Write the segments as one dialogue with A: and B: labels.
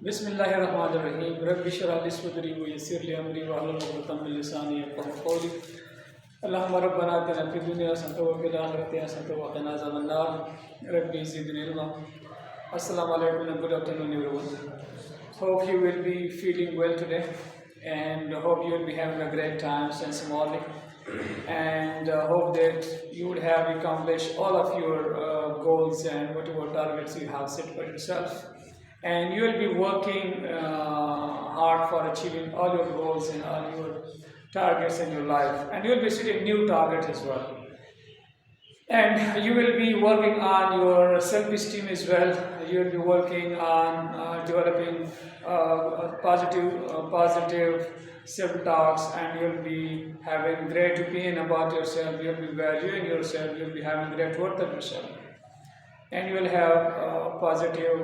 A: Bismillahirrahmanirrahim. Rabbi shrah li sadri wa yassir li amri wahlul 'uqdatam min lisani yafqahu qawli. Allahumma rabbana atina fid dunya hasanatan wa fil akhirati hasanatan wa qina adhaban nar. Rabbi zidni ilma. Assalamu alaikum and good afternoon everyone. Hope you will be feeling well today and hope you will be having a great time since morning, and hope that you would have accomplished all of your goals and whatever targets you have set for yourself, and you will be working hard for achieving all your goals and all your targets in your life, and you will be setting new targets as well, and you will be working on your self-esteem as well. You will be working on developing positive self-talks, and you'll be having great opinion about yourself. You'll be valuing yourself. You'll be having great worth of yourself, and you will have positive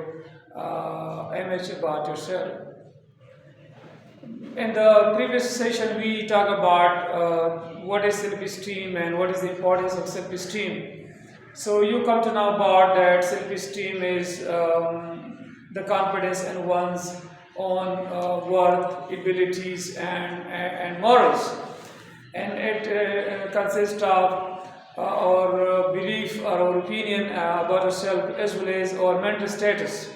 A: image about yourself. In the previous session, we talked about what is self-esteem and what is the importance of self-esteem. So you come to know about that self-esteem is the confidence in one's own worth, abilities, and morals, and it consists of our belief or our opinion about ourselves as well as our mental status.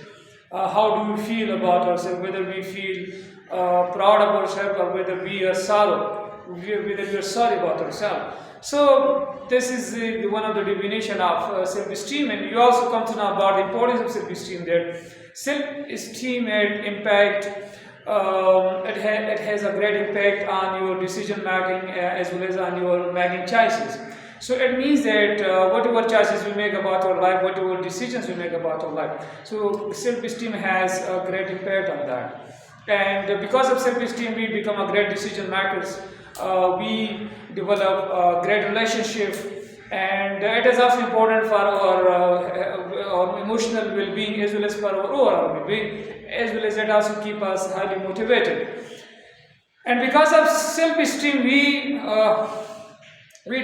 A: How do we feel about ourselves? Whether we feel proud of ourselves or whether we are whether we are sorry about ourselves. So this is one of the definition of self-esteem, and you also come to know about the importance of self-esteem. That self-esteem and impact, it has a great impact on your decision making as well as on your making choices. So it means that whatever choices we make about our life, whatever decisions we make about our life, so self-esteem has a great impact on that. And because of self-esteem, we become a great decision makers. We develop a great relationship, and it is also important for our emotional well-being as well as for our overall well-being, as well as it also keep us highly motivated. And because of self-esteem, we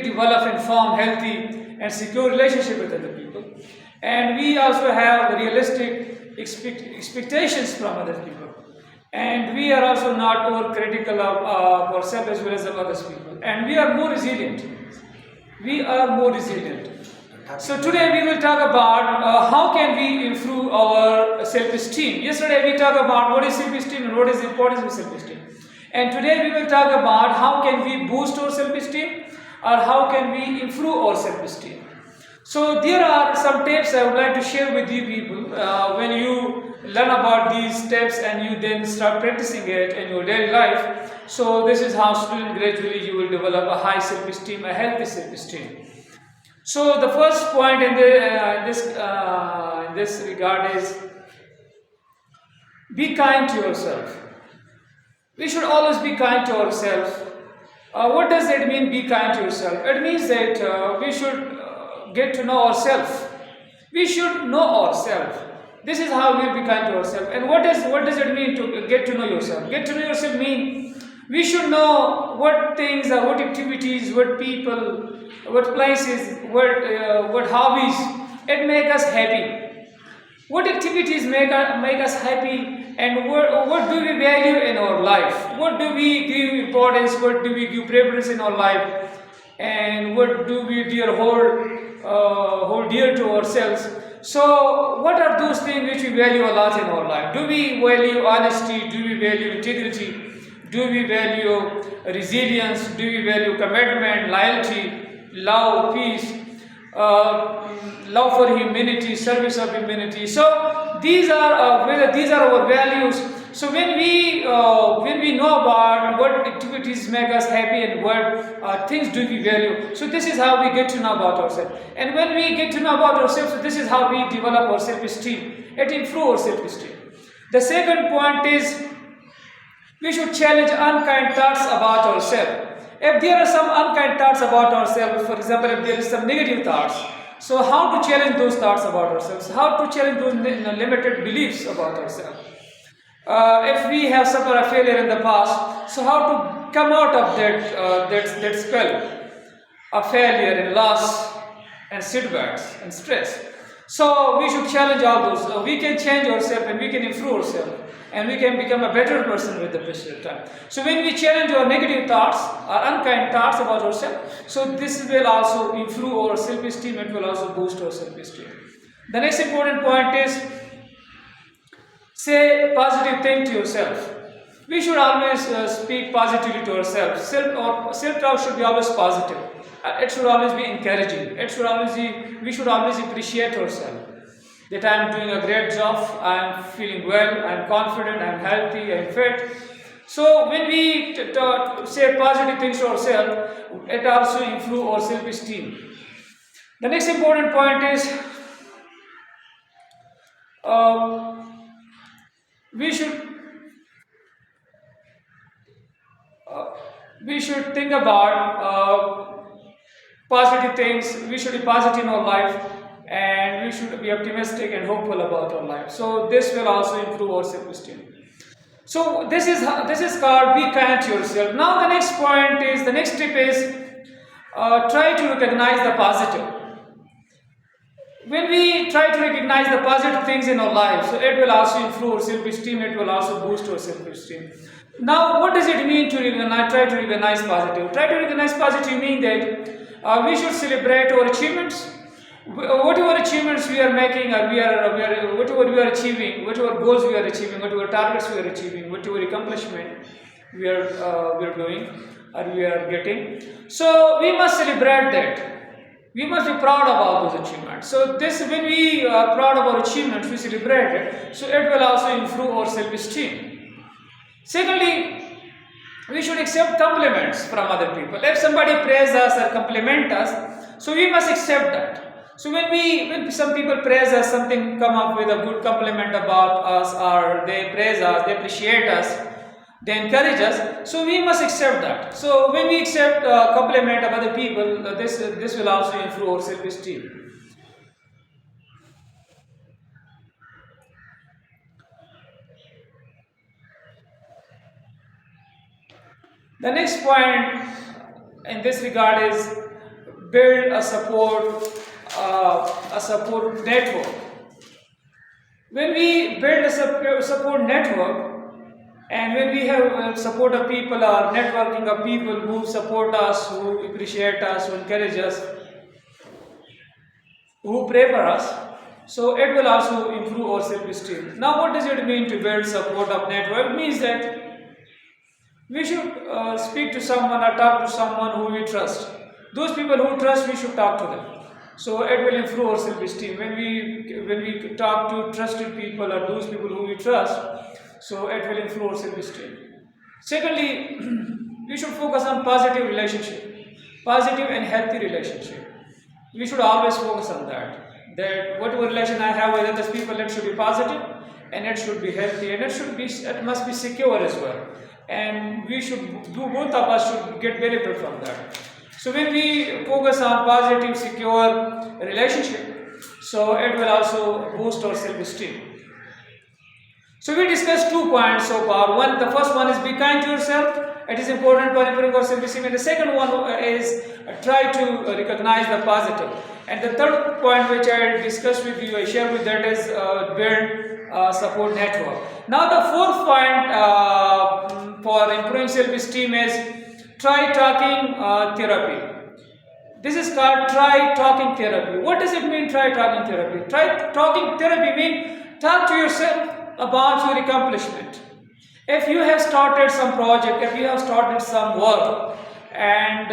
A: develop and form healthy and secure relationship with other people, and we also have realistic expectations from other people, and we are also not overcritical of ourselves as well as of other people, and we are more resilient. So today we will talk about how can we improve our self-esteem. Yesterday we talked about what is self-esteem and what is the importance of self-esteem, and today we will talk about how can we boost our self-esteem or how can we improve our self-esteem. So there are some tips I would like to share with you people. When you learn about these steps and you then start practicing it in your daily life, so this is how slowly gradually you will develop a high self-esteem, a healthy self-esteem. So the first point in this regard is be kind to yourself. We should always be kind to ourselves. What does it mean, be kind to yourself? It means that we should get to know ourselves. We should know ourselves. This is how we'll be kind to ourselves. And what does it mean to get to know yourself? Get to know yourself means we should know what things, what activities, what people, what places, what hobbies it make us happy. What activities make us happy, and what do we value in our life? What do we give importance? What do we give preference in our life? And what do we hold dear to ourselves? So what are those things which we value a lot in our life? Do we value honesty? Do we value integrity? Do we value resilience? Do we value commitment, loyalty, love, peace? Love for humanity, service of humanity. So these are these are our values. So when we know about what activities make us happy and what things do we value, so this is how we get to know about ourselves. And when we get to know about ourselves, so this is how we develop our self-esteem. It improves our self-esteem. The second point is we should challenge unkind thoughts about ourselves. If there are some unkind thoughts about ourselves, for example, if there is some negative thoughts, so how to challenge those thoughts about ourselves? How to challenge those limited beliefs about ourselves? If we have suffered a failure in the past, so how to come out of that spell of failure and loss and setbacks and stress? So we should challenge all those. We can change ourselves and we can improve ourselves and we can become a better person with the passage of time. So when we challenge our negative thoughts, our unkind thoughts about ourselves, so this will also improve our self-esteem. It will also boost our self-esteem. The next important point is say positive thing to yourself. We should always speak positively to ourselves. Self-talk should be always positive. It should always be encouraging. We should always appreciate ourselves. That I am doing a great job, I am feeling well, I am confident, I am healthy, I am fit. So when we say positive things to ourselves, it also improves our self-esteem. The next important point is we should we should think about positive things. We should be positive in our life, and we should be optimistic and hopeful about our life. So this will also improve our self-esteem. So this is called be kind to yourself. Now the next tip is try to recognize the positive. When we try to recognize the positive things in our life, so it will also improve our self-esteem, it will also boost our self-esteem. Now, what does it mean to try to recognize positive? Try to recognize positive mean that we should celebrate our achievements. Whatever achievements we are making, whatever we are achieving, whatever goals we are achieving, whatever targets we are achieving, whatever accomplishment we are doing or we are getting. So we must celebrate that. We must be proud about those achievements. So when we are proud of our achievements, we celebrate it. So it will also improve our self-esteem. Secondly, we should accept compliments from other people. If somebody praise us or compliment us, so we must accept that. So when some people praise us, something come up with a good compliment about us, or they praise us, they appreciate us, they encourage us, so we must accept that. So when we accept compliment of other people, this will also improve our self-esteem. The next point in this regard is build a support network. When we build a support network, and when we have support of people or networking of people who support us, who appreciate us, who encourage us, who pray for us, so it will also improve our self-esteem. Now, what does it mean to build support of network? It means that we should speak to someone or talk to someone who we trust. Those people who trust, we should talk to them. So it will improve our self-esteem. When we talk to trusted people or those people who we trust, so it will improve our self-esteem. Secondly, we should focus on positive relationship, positive and healthy relationship. We should always focus on that. That whatever relation I have with other people, it should be positive and it should be healthy and it must be secure as well. And both of us should get benefit from that. So when we focus on positive, secure relationship, so it will also boost our self-esteem. So we discussed 2 points so far. The first one is be kind to yourself. It is important for improving our self-esteem. And the second one is try to recognize the positive. And the third point which I discussed with you, I share with that is build support network. Now the fourth point for improving self-esteem is try talking therapy. This is called try talking therapy. What does it mean, try talking therapy? Try talking therapy means talk to yourself about your accomplishment. If you have started some project, if you have started some work, and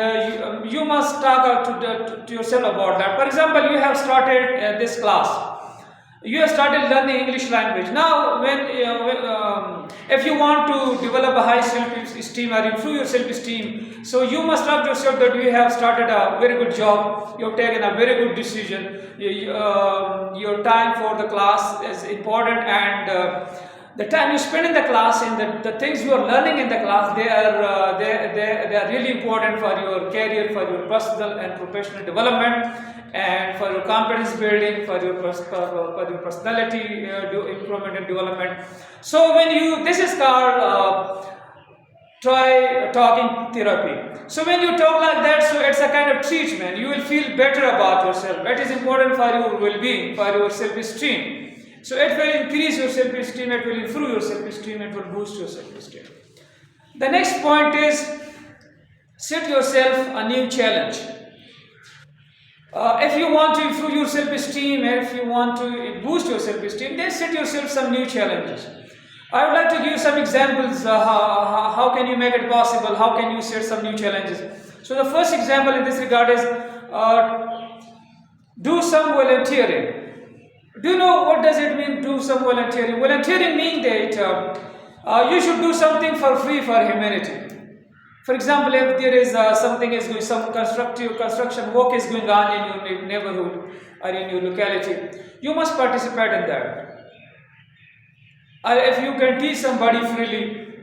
A: you must talk to yourself about that. For example, you have started this class. You have started learning English language. Now, if you want to develop a high self-esteem or improve your self-esteem, so you must talk to yourself that you have started a very good job, you have taken a very good decision, your time for the class is important, and the time you spend in the class and the things you are learning in the class, they are really important for your career, for your personal and professional development, and for your confidence building, for your personality improvement and development. So this is called try talking therapy. So when you talk like that, so it's a kind of treatment. You will feel better about yourself. It is important for your well-being, for your self-esteem. So it will increase your self-esteem, it will improve your self-esteem, it will boost your self-esteem. The next point is set yourself a new challenge. If you want to improve your self-esteem and if you want to boost your self-esteem, then set yourself some new challenges. I would like to give some examples. How can you make it possible? How can you set some new challenges? So the first example in this regard is do some volunteering. Do you know what does it mean, do some volunteering? Volunteering means that you should do something for free for humanity. For example, if there is some construction work is going on in your neighborhood or in your locality, you must participate in that. Or if you can teach somebody freely,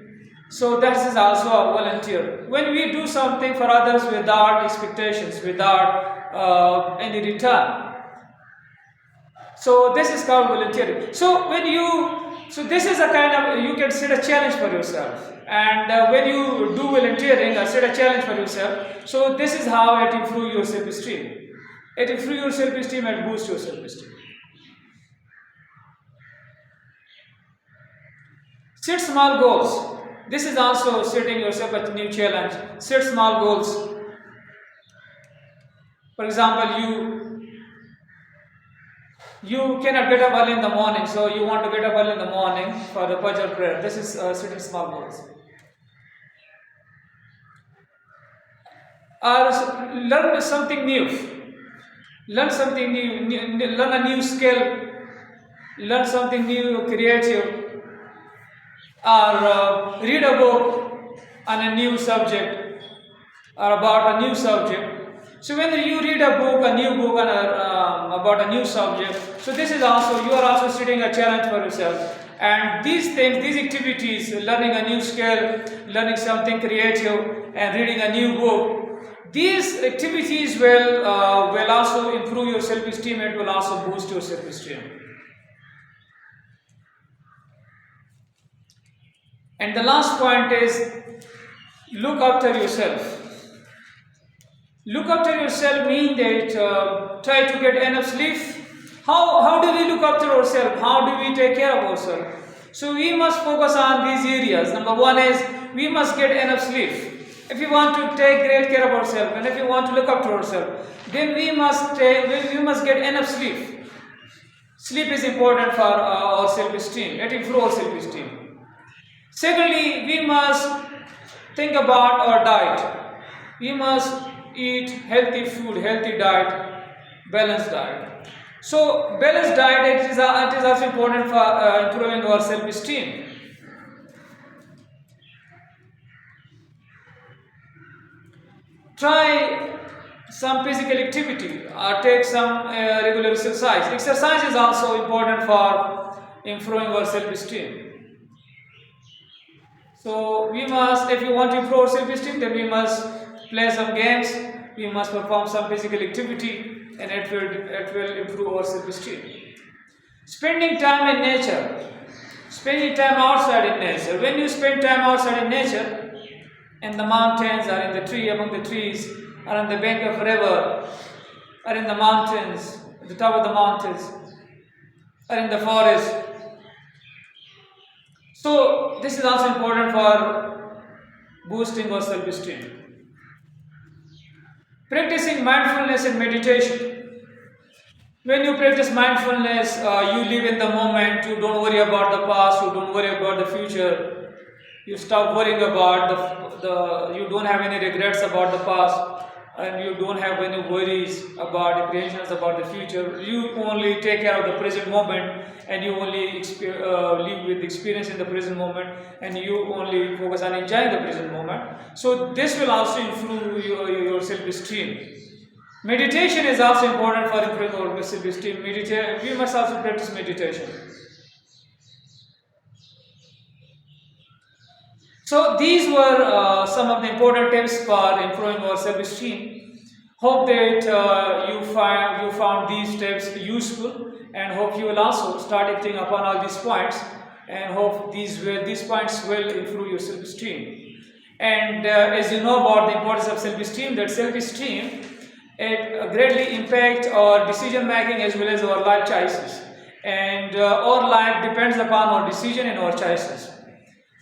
A: so that is also a volunteer. When we do something for others without expectations, without any return, so this is called volunteering. So this is a kind of, you can set a challenge for yourself. And when you do volunteering or set a challenge for yourself, so this is how it improves your self-esteem. It improves your self-esteem and boosts your self-esteem. Set small goals. This is also setting yourself a new challenge. Set small goals. For example, you cannot get up early in the morning, so you want to get up early in the morning for the Fajr prayer. This is setting small goals. Learn something new. Learn something new. Learn a new skill. Learn something new, creative. Or read a book on a new subject or about a new subject. So when you read a new book about a new subject, so this is also, you are also setting a challenge for yourself. And these things, these activities, learning a new skill, learning something creative, and reading a new book, these activities will also improve your self-esteem. It will also boost your self-esteem. And the last point is look after yourself. Look after yourself means that try to get enough sleep. How do we look after ourselves? How do we take care of ourselves? So we must focus on these areas. Number one is we must get enough sleep. If we want to take great care of ourselves and if we want to look after ourselves, then we must get enough sleep. Sleep is important for our self-esteem. It improves our self-esteem. Secondly, we must think about our diet. We must eat healthy food, healthy diet, balanced diet. So, balanced diet it is also important for improving our self-esteem. Try some physical activity or take some regular exercise. Exercise is also important for improving our self-esteem. So we must, if you want to improve our self-esteem, then we must play some games, we must perform some physical activity, and it will improve our self-esteem. Spending time in nature, spending time outside in nature. When you spend time outside in nature, in the mountains or in the tree, among the trees, or on the bank of a river, or in the mountains, at the top of the mountains, or in the forest. So this is also important for boosting our self-esteem. Practicing mindfulness and meditation. When you practice mindfulness, you live in the moment, you don't worry about the past, you don't worry about the future, you stop worrying about you don't have any regrets about the past, and you don't have any worries about apprehensions about the future. You only take care of the present moment, and you only live with experience in the present moment, and you only focus on enjoying the present moment. So this will also improve your self-esteem. Meditation is also important for improving our self-esteem. We must also practice meditation. So these were some of the important tips for improving our self-esteem. Hope that you found these tips useful, and hope you will also start acting upon all these points, and hope these points will improve your self-esteem. And as you know about the importance of self-esteem, that self-esteem, it greatly impacts our decision making as well as our life choices. And our life depends upon our decision and our choices.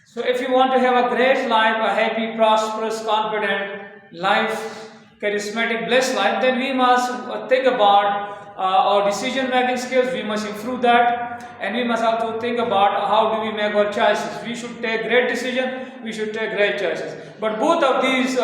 A: So if you want to have a great life, a happy, prosperous, confident life, charismatic, blessed life, then we must think about our decision making skills. We must improve that, and we must also think about how do we make our choices. We should take great decision, we should take great choices. But both of these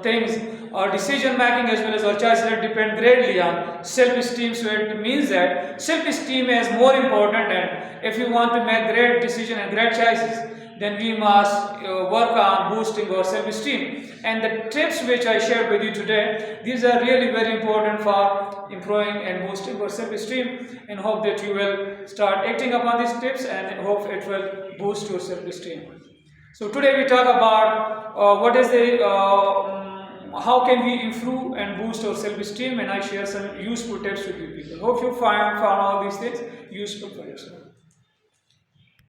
A: things, our decision making as well as our choices, depend greatly on self-esteem. So it means that self-esteem is more important, and if you want to make great decision and great choices, then we must work on boosting our self-esteem. And the tips which I shared with you today, these are really very important for improving and boosting our self-esteem, and hope that you will start acting upon these tips and hope it will boost your self-esteem. So today we talk about what is the how can we improve and boost our self-esteem, and I share some useful tips with you people. Hope you found all these things useful for yourself.